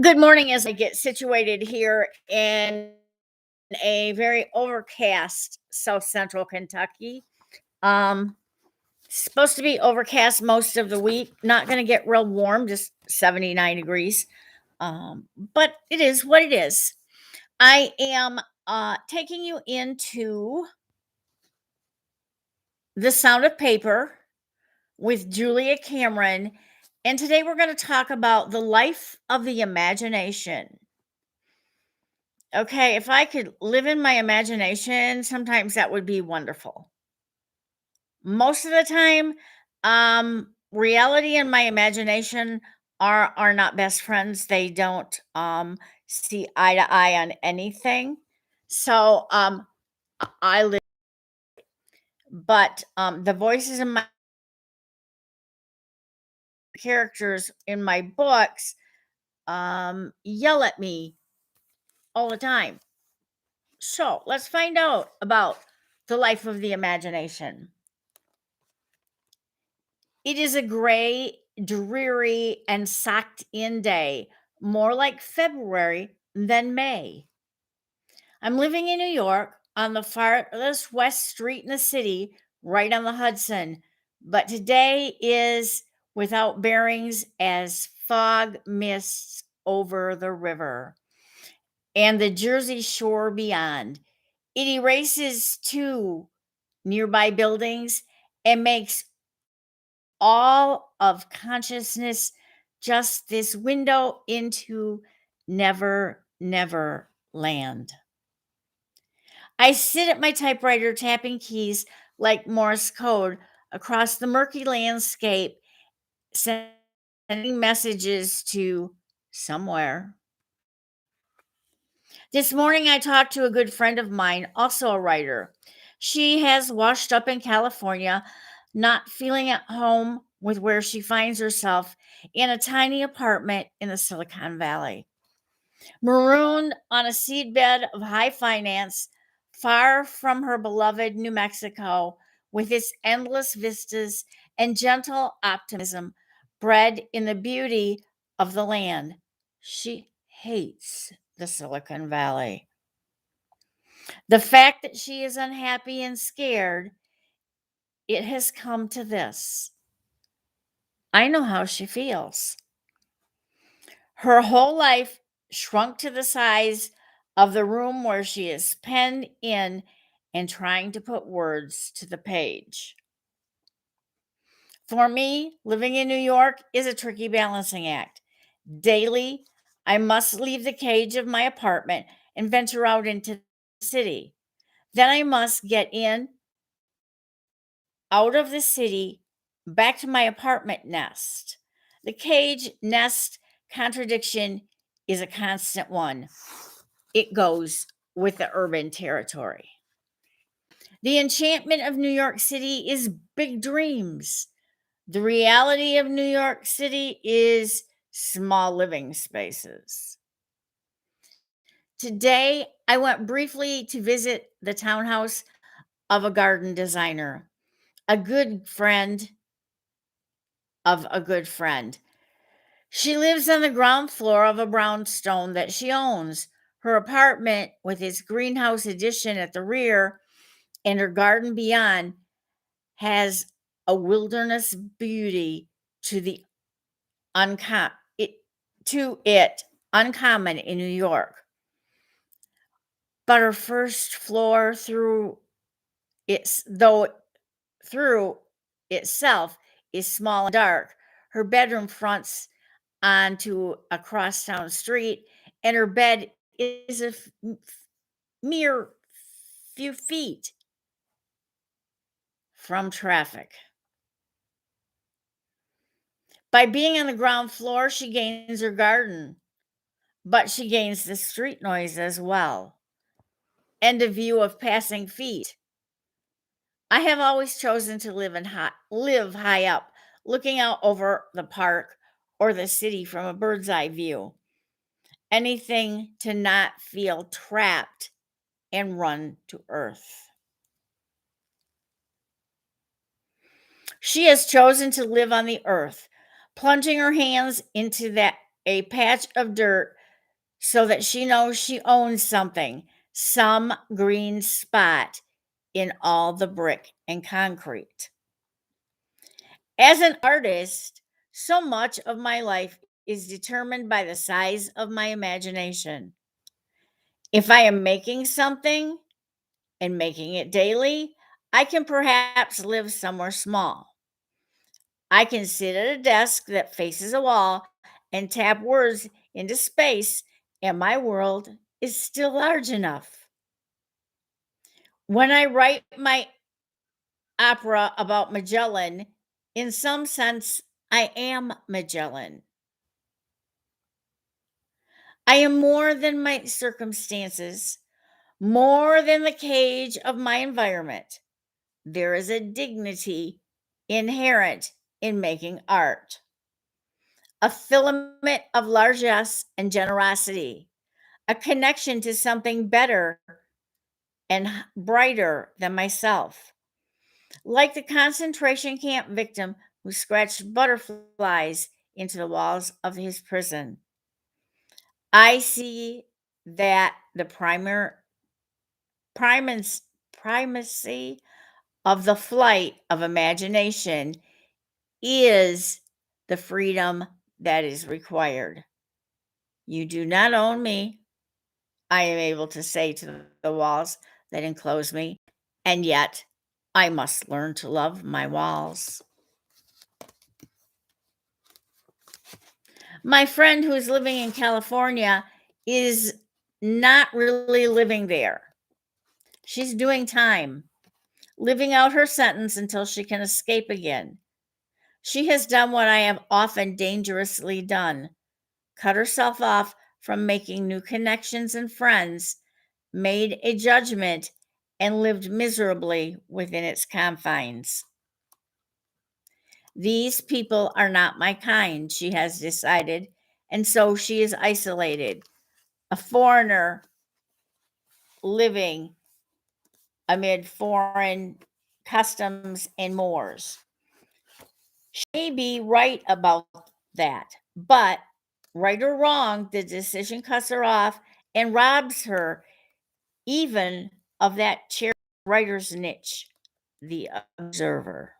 Good morning as I get situated here in a very overcast South Central Kentucky. Um, Supposed to be overcast most of the week. Not going to get real warm, just 79 degrees. But it is what it is. I am taking you into The Sound of Paper with Julia Cameron. And today we're going to talk about the life of the imagination. Okay, if I could live in my imagination, sometimes that would be wonderful. Most of the time, reality and my imagination are not best friends. They don't see eye to eye on anything. So I live, but the voices in my characters in my books yell at me all the time. So let's find out about the life of the imagination. It is a gray, dreary, and socked in day, more like February than May. I'm living in New York on the farthest west street in the city, right on the Hudson. But today is without bearings as fog mists over the river and the Jersey Shore beyond. It erases two nearby buildings and makes all of consciousness just this window into never land. I sit at my typewriter tapping keys like Morse code across the murky landscape, sending messages to somewhere. This morning, I talked to a good friend of mine, also a writer. She has washed up in California, not feeling at home with where she finds herself in a tiny apartment in the Silicon Valley. Marooned on a seedbed of high finance, far from her beloved New Mexico, with its endless vistas and gentle optimism bred in the beauty of the land, she hates the Silicon Valley. The fact that she is unhappy and scared, it has come to this. I know how she feels. Her whole life shrunk to the size of the room where she is penned in and trying to put words to the page. For me, living in New York is a tricky balancing act. Daily, I must leave the cage of my apartment and venture out into the city. Then I must get in, out of the city, back to my apartment nest. The cage nest contradiction is a constant one. It goes with the urban territory. The enchantment of New York City is big dreams. The reality of New York City is small living spaces. Today, I went briefly to visit the townhouse of a garden designer, a good friend of a good friend. She lives on the ground floor of a brownstone that she owns. Her apartment, with its greenhouse addition at the rear and her garden beyond, has a wilderness beauty to the uncommon it uncommon in New York. But her first floor though through itself is small and dark. Her bedroom fronts onto a crosstown street, and her bed is mere few feet from traffic. By being on the ground floor, she gains her garden, but she gains the street noise as well and a view of passing feet. I have always chosen to live high up, looking out over the park or the city from a bird's eye view. Anything to not feel trapped and run to earth. She has chosen to live on the earth, plunging her hands into that a patch of dirt so that she knows she owns something, some green spot in all the brick and concrete. As an artist, so much of my life is determined by the size of my imagination. If I am making something and making it daily, I can perhaps live somewhere small. I can sit at a desk that faces a wall and tap words into space, and my world is still large enough. When I write my opera about Magellan, in some sense, I am Magellan. I am more than my circumstances, more than the cage of my environment. There is a dignity inherent in making art, a filament of largesse and generosity, a connection to something better and brighter than myself. Like the concentration camp victim who scratched butterflies into the walls of his prison. I see that the primacy primacy of the flight of imagination is the freedom that is required. You do not own me, I am able to say to the walls that enclose me, and yet I must learn to love my walls. My friend who's living in California is not really living there. She's doing time, living out her sentence until she can escape again. She has done what I have often dangerously done, cut herself off from making new connections and friends, made a judgment, and lived miserably within its confines. These people are not my kind, she has decided, and so she is isolated, a foreigner living amid foreign customs and mores. She may be right about that, but right or wrong, the decision cuts her off and robs her even of that cherished writer's niche, the observer.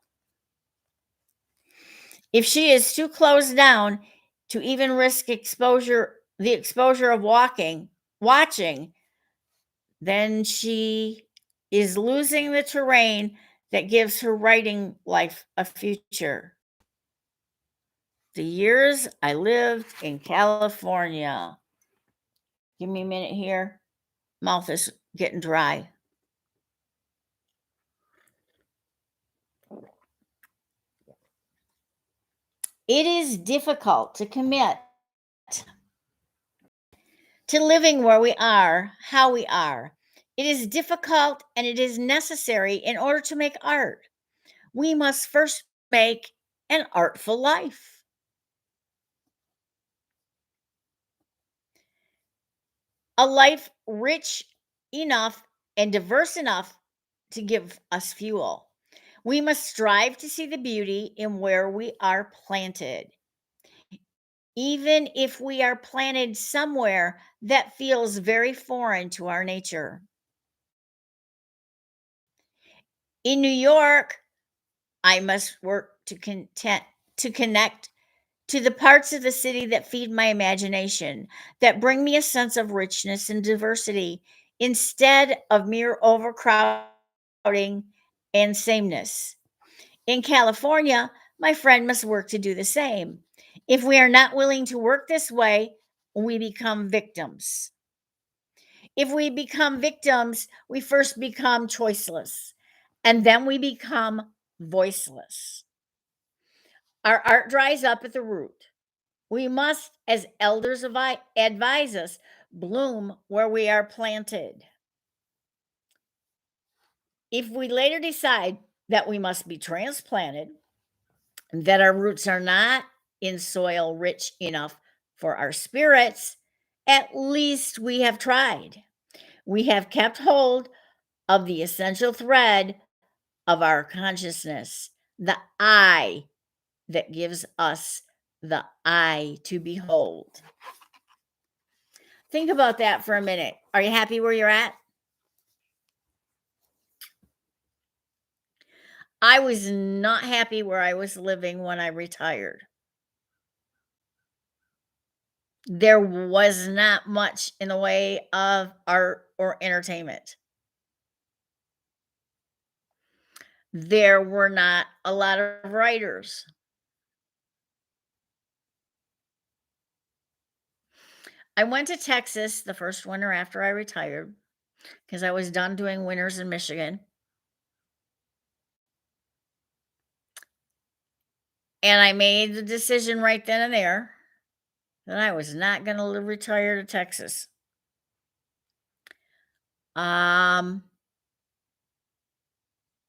If she is too closed down to even risk the exposure of watching, then she is losing the terrain that gives her writing life a future. The years I lived in California. Give me a minute here. Mouth is getting dry. It is difficult to commit to living where we are, how we are. It is difficult and it is necessary in order to make art. We must first make an artful life. A life rich enough and diverse enough to give us fuel. We must strive to see the beauty in where we are planted, even if we are planted somewhere that feels very foreign to our nature. In New York, I must work to connect to the parts of the city that feed my imagination, that bring me a sense of richness and diversity instead of mere overcrowding and sameness. In California, my friend must work to do the same. If we are not willing to work this way, we become victims. If we become victims, we first become choiceless, and then we become voiceless. Our art dries up at the root. We must, as elders advise us, bloom where we are planted. If we later decide that we must be transplanted, that our roots are not in soil rich enough for our spirits, at least we have tried. We have kept hold of the essential thread of our consciousness, the I that gives us the eye to behold. Think about that for a minute. Are you happy where you're at? I was not happy where I was living when I retired. There was not much in the way of art or entertainment. There were not a lot of writers. I went to Texas the first winter after I retired because I was done doing winters in Michigan. And I made the decision right then and there that I was not going to retire to Texas. Um,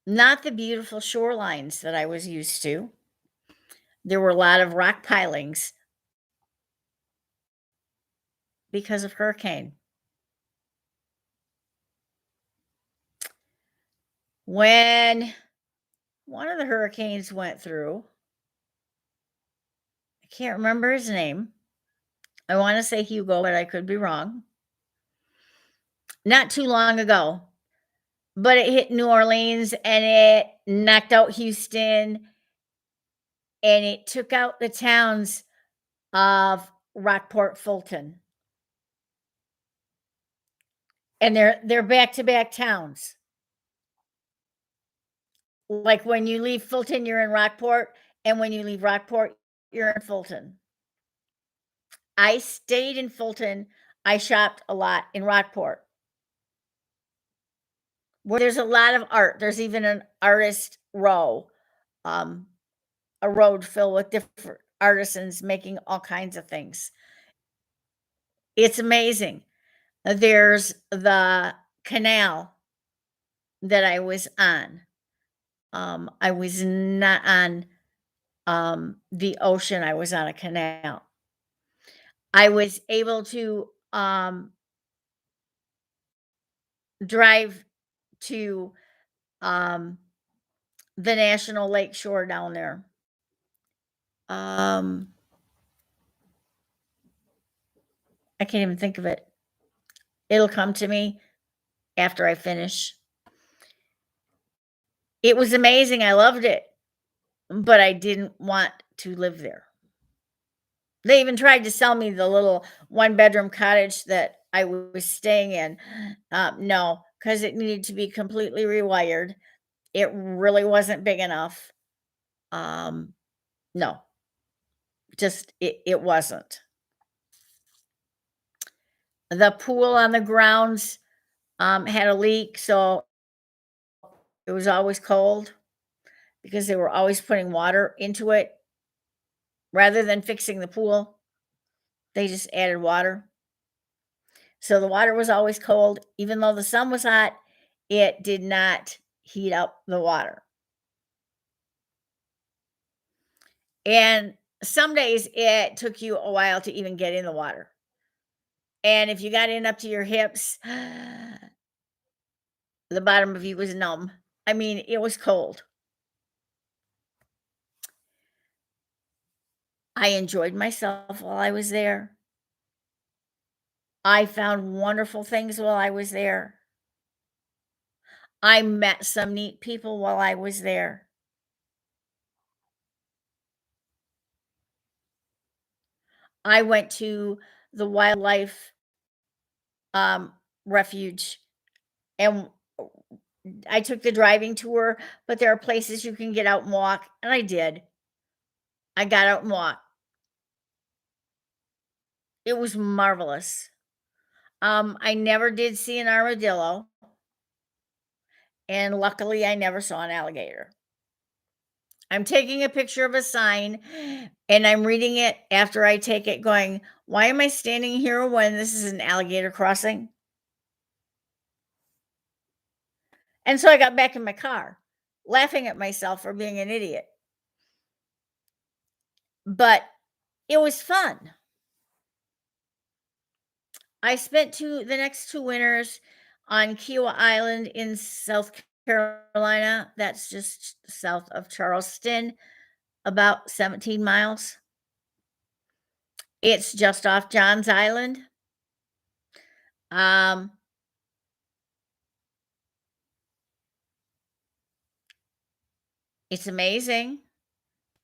Not the beautiful shorelines that I was used to. There were a lot of rock pilings because of hurricane. When one of the hurricanes went through, I can't remember his name. I want to say Hugo, but I could be wrong. Not too long ago, but it hit New Orleans and it knocked out Houston and it took out the towns of Rockport, Fulton. And they're back-to-back towns. Like, when you leave Fulton, you're in Rockport, and when you leave Rockport, you're in Fulton. I stayed in Fulton. I shopped a lot in Rockport, where there's a lot of art. There's even an artist row, um, a road filled with different artisans making all kinds of things. It's amazing. There's the canal that I was on. I was not on, the ocean, I was on a canal. I was able to, drive to, um, the National Lake Shore down there. Um, I can't even think of it. It'll come to me after I finish. It was amazing, I loved it, but I didn't want to live there. They even tried to sell me the little one-bedroom cottage that I was staying in. No, because it needed to be completely rewired. It really wasn't big enough. Um, no, just it wasn't. The pool on the grounds, had a leak, so it was always cold because they were always putting water into it rather than fixing the pool. They just added water. So the water was always cold. Even though the sun was hot, it did not heat up the water. And some days it took you a while to even get in the water. And if you got in up to your hips, the bottom of you was numb. I mean, it was cold. I enjoyed myself while I was there. I found wonderful things while I was there. I met some neat people while I was there. I went to the wildlife, um, refuge, and I took the driving tour, but there are places you can get out and walk, and I did. I got out and walked. It was marvelous. I never did see an armadillo, and luckily, I never saw an alligator. I'm taking a picture of a sign, and I'm reading it after I take it going, "Why am I standing here when this is an alligator crossing?" And so I got back in my car, laughing at myself for being an idiot. But it was fun. I spent the next 2 winters on Kiowa Island in South Carolina. That's just south of Charleston, about 17 miles. It's just off John's Island. Um, it's amazing.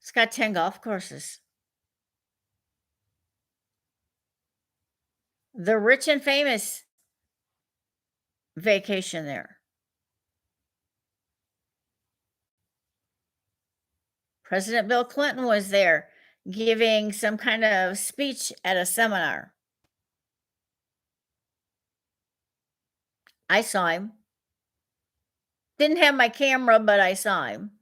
It's got 10 golf courses. The rich and famous vacation there. President Bill Clinton was there giving some kind of speech at a seminar. I saw him. Didn't have my camera, but I saw him.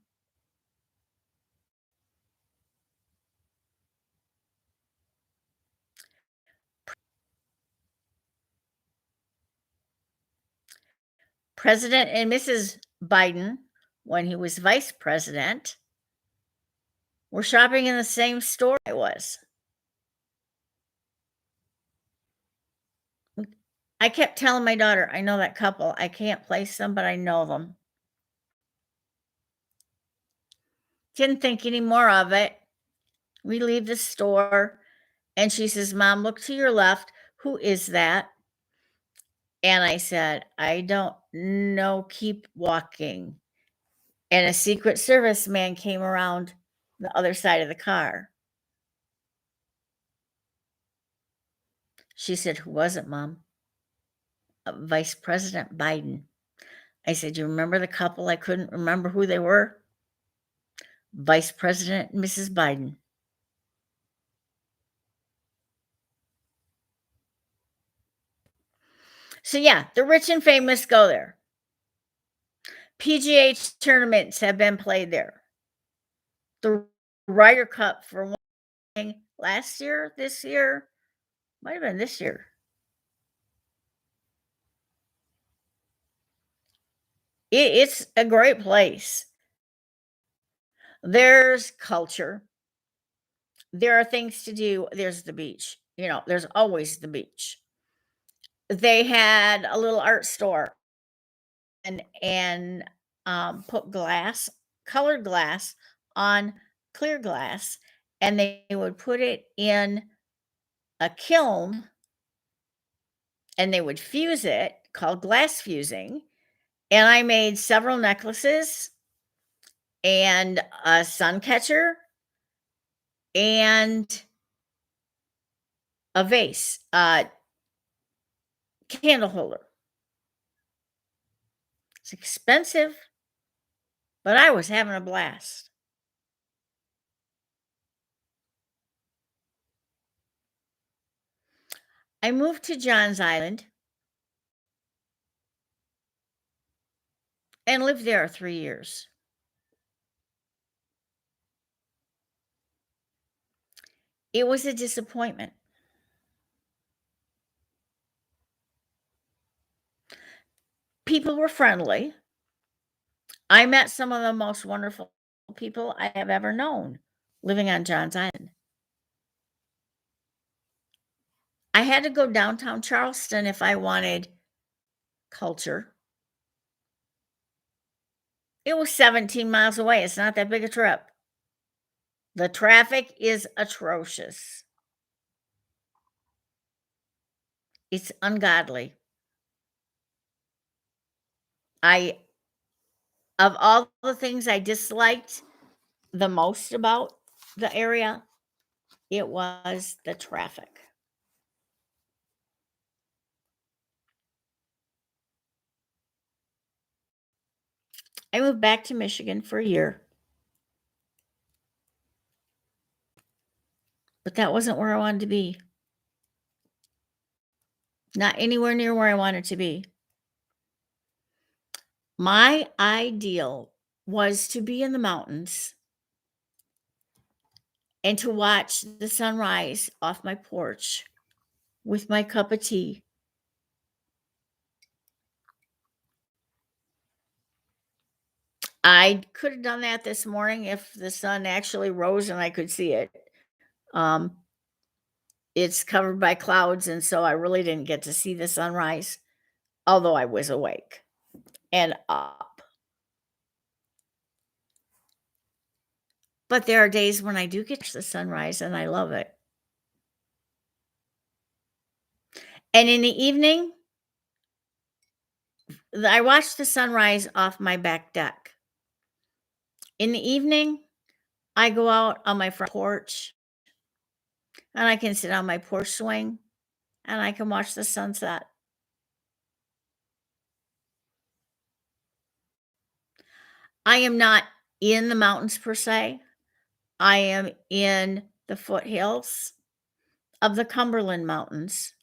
President and Mrs. Biden, when he was vice president, were shopping in the same store I was. I kept telling my daughter, I know that couple. I can't place them, but I know them. Didn't think any more of it. We leave the store, and she says, Mom, look to your left. Who is that? And I said, I don't know. Keep walking. And a Secret Service man came around the other side of the car. She said, Who was it, Mom? Vice President Biden. I said, You remember the couple? I couldn't remember who they were. Vice President and Mrs. Biden. So, yeah, the rich and famous go there. PGA tournaments have been played there. The Ryder Cup for one thing last year, this year, might have been this year. It's a great place. There's culture. There are things to do. There's the beach. There's always the beach. They had a little art store and put colored glass on clear glass, and they would put it in a kiln and they would fuse it, called glass fusing. And I made several necklaces and a sun catcher and a vase, candle holder. It's expensive, but I was having a blast. I moved to John's Island and lived there 3 years. It was a disappointment. People were friendly. I met some of the most wonderful people I have ever known living on John's Island. I had to go downtown Charleston if I wanted culture. It was 17 miles away. It's not that big a trip. The traffic is atrocious. It's ungodly. I Of all the things I disliked the most about the area, it was the traffic. I moved back to Michigan for a year, but that wasn't where I wanted to be. Not anywhere near where I wanted to be. My ideal was to be in the mountains and to watch the sunrise off my porch with my cup of tea. I could have done that this morning if the sun actually rose and I could see it. Um, it's covered by clouds, and so I really didn't get to see the sunrise, although I was awake and up. But there are days when I do get the sunrise and I love it. And in the evening, I watch the sunrise off my back deck. In the evening, I go out on my front porch and I can sit on my porch swing and I can watch the sunset. I am not in the mountains per se. I am in the foothills of the Cumberland Mountains,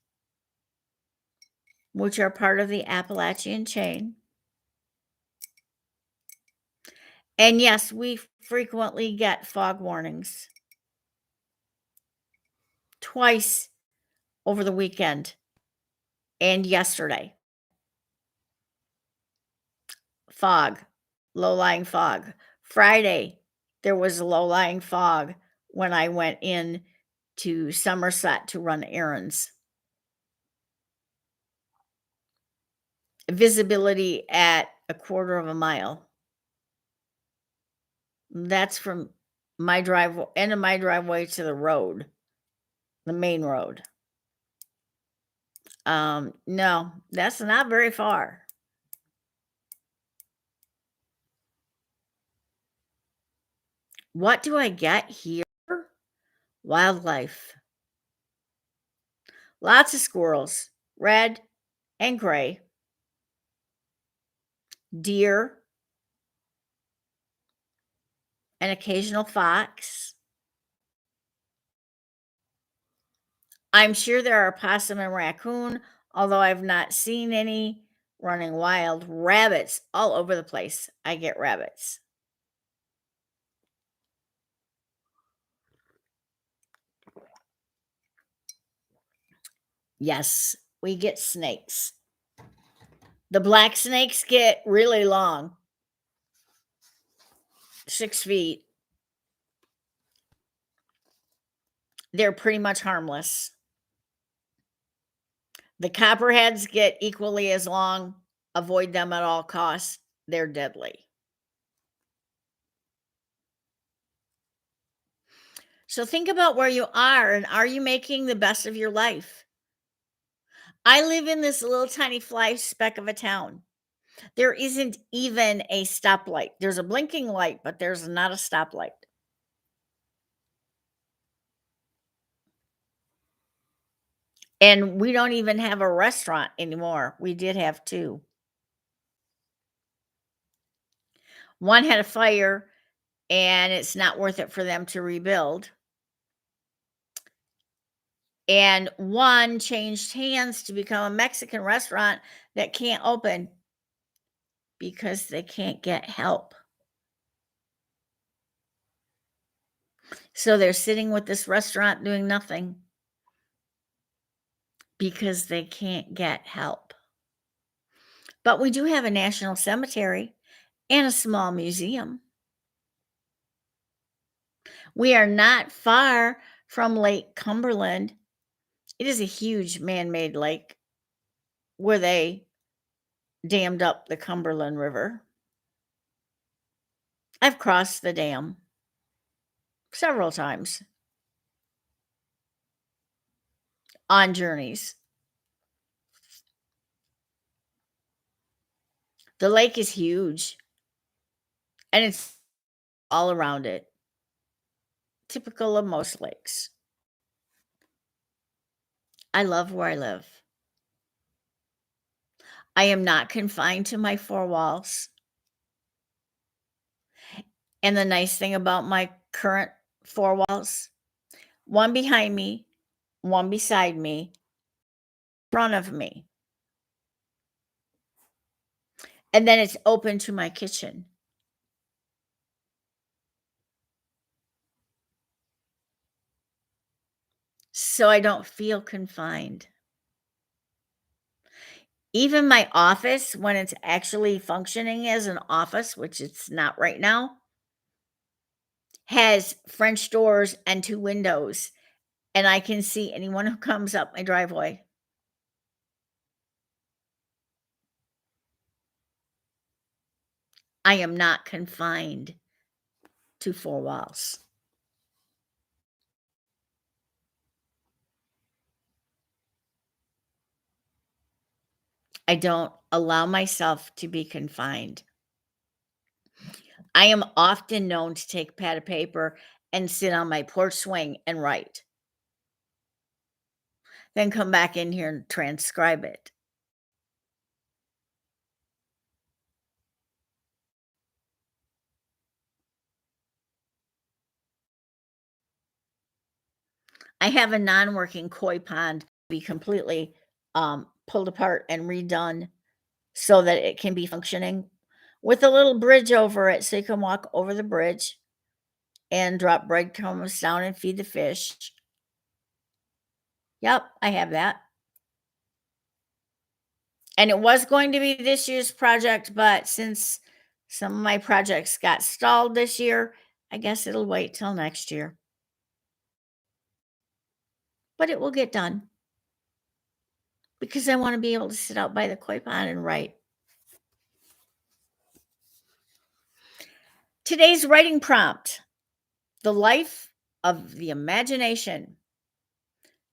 which are part of the Appalachian chain. And yes, we frequently get fog warnings twice over the weekend and yesterday. Fog, low lying fog. Friday, there was low lying fog when I went in to Somerset to run errands. Visibility at a quarter of a mile. That's from my end of my driveway to the road, the main road. No, that's not very far. What do I get here? Wildlife. Lots of squirrels, red and gray. Deer, an occasional fox. I'm sure there are possum and raccoon, although I've not seen any running wild. Rabbits all over the place. I get rabbits. Yes, we get snakes. The black snakes get really long, 6 feet. They're pretty much harmless. The copperheads get equally as long. Avoid them at all costs. They're deadly. So think about where you are and are you making the best of your life? I live in this little tiny fly speck of a town. There isn't even a stoplight. There's a blinking light, but there's not a stoplight. And we don't even have a restaurant anymore. We did have two. One had a fire, and it's not worth it for them to rebuild. And one changed hands to become a Mexican restaurant that can't open because they can't get help. So they're sitting with this restaurant doing nothing because they can't get help. But we do have a national cemetery and a small museum. We are not far from Lake Cumberland. It is a huge man made lake where they dammed up the Cumberland River. I've crossed the dam several times on journeys. The lake is huge and it's all around it, typical of most lakes. I love where I live. I am not confined to my four walls. And the nice thing about my current four walls, one behind me, one beside me, front of me. And then it's open to my kitchen. So I don't feel confined. Even my office, when it's actually functioning as an office, which it's not right now, has French doors and two windows, and I can see anyone who comes up my driveway. I am not confined to four walls. I don't allow myself to be confined. I am often known to take pad of paper and sit on my porch swing and write, then come back in here and transcribe it. I have a non-working koi pond be completely, pulled apart and redone so that it can be functioning with a little bridge over it so you can walk over the bridge and drop breadcrumbs down and feed the fish. Yep, I have that. And it was going to be this year's project, but since some of my projects got stalled this year, I guess it'll wait till next year. But it will get done because I want to be able to sit out by the koi pond and write. Today's writing prompt: the life of the imagination.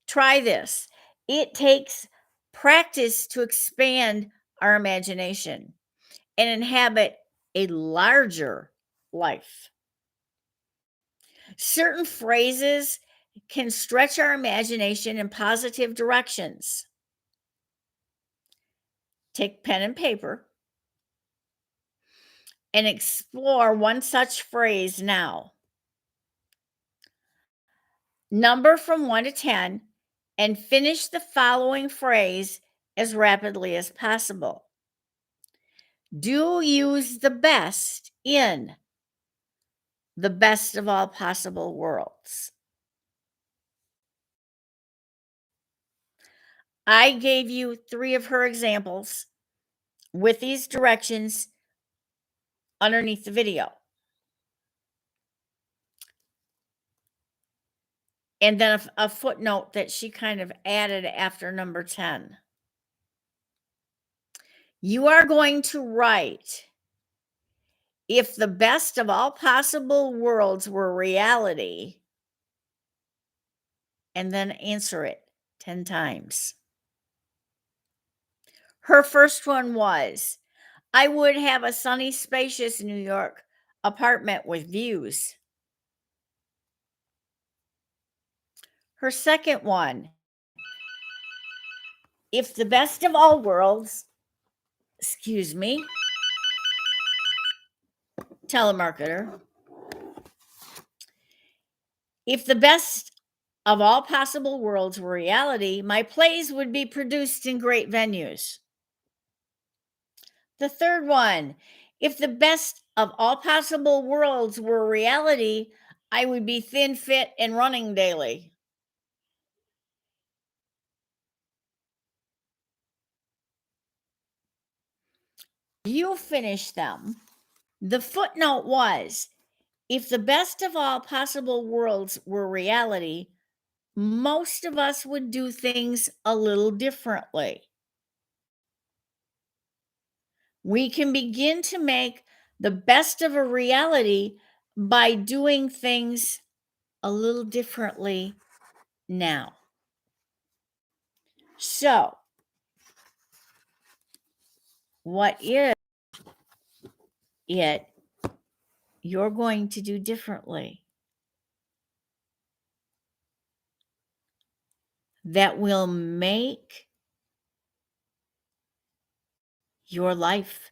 Try this. It takes practice to expand our imagination and inhabit a larger life. Certain phrases can stretch our imagination in positive directions. Take pen and paper and explore one such phrase now. Number from 1 to 10 and finish the following phrase as rapidly as possible. Do use the best in the best of all possible worlds. I gave you 3 of her examples with these directions underneath the video. And then a footnote that she kind of added after number 10. You are going to write, if the best of all possible worlds were reality, and then answer it 10 times. Her first one was, I would have a sunny, spacious New York apartment with views. Her second one, if the best of all worlds, excuse me, telemarketer, if the best of all possible worlds were reality, my plays would be produced in great venues. The third one, if the best of all possible worlds were reality, I would be thin, fit, and running daily. You finish them. The footnote was, if the best of all possible worlds were reality, most of us would do things a little differently. We can begin to make the best of a reality by doing things a little differently now. So, what is it you're going to do differently that will make your life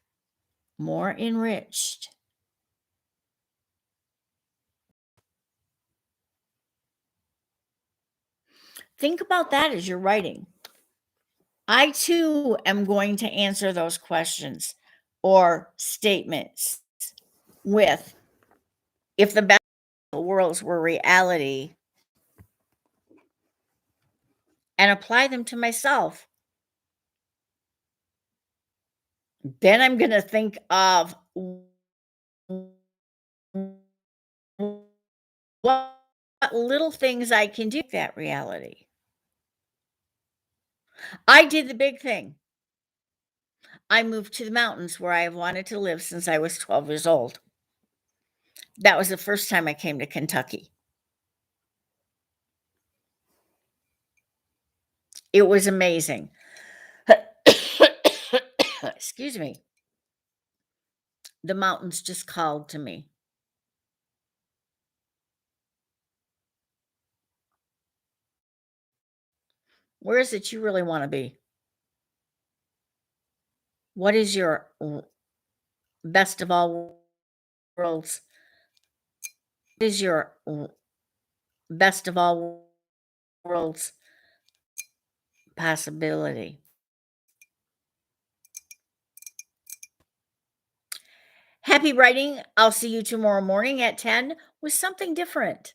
more enriched? Think about that as you're writing. I too am going to answer those questions or statements with, if the best of worlds were reality, and apply them to myself. Then I'm going to think of what little things I can do that reality. I did the big thing. I moved to the mountains where I have wanted to live since I was 12 years old. That was the first time I came to Kentucky. It was amazing. Excuse me. The mountains just called to me. Where is it you really want to be? What is your best of all worlds? What is your best of all worlds possibility? Happy writing. I'll see you tomorrow morning at 10 with something different.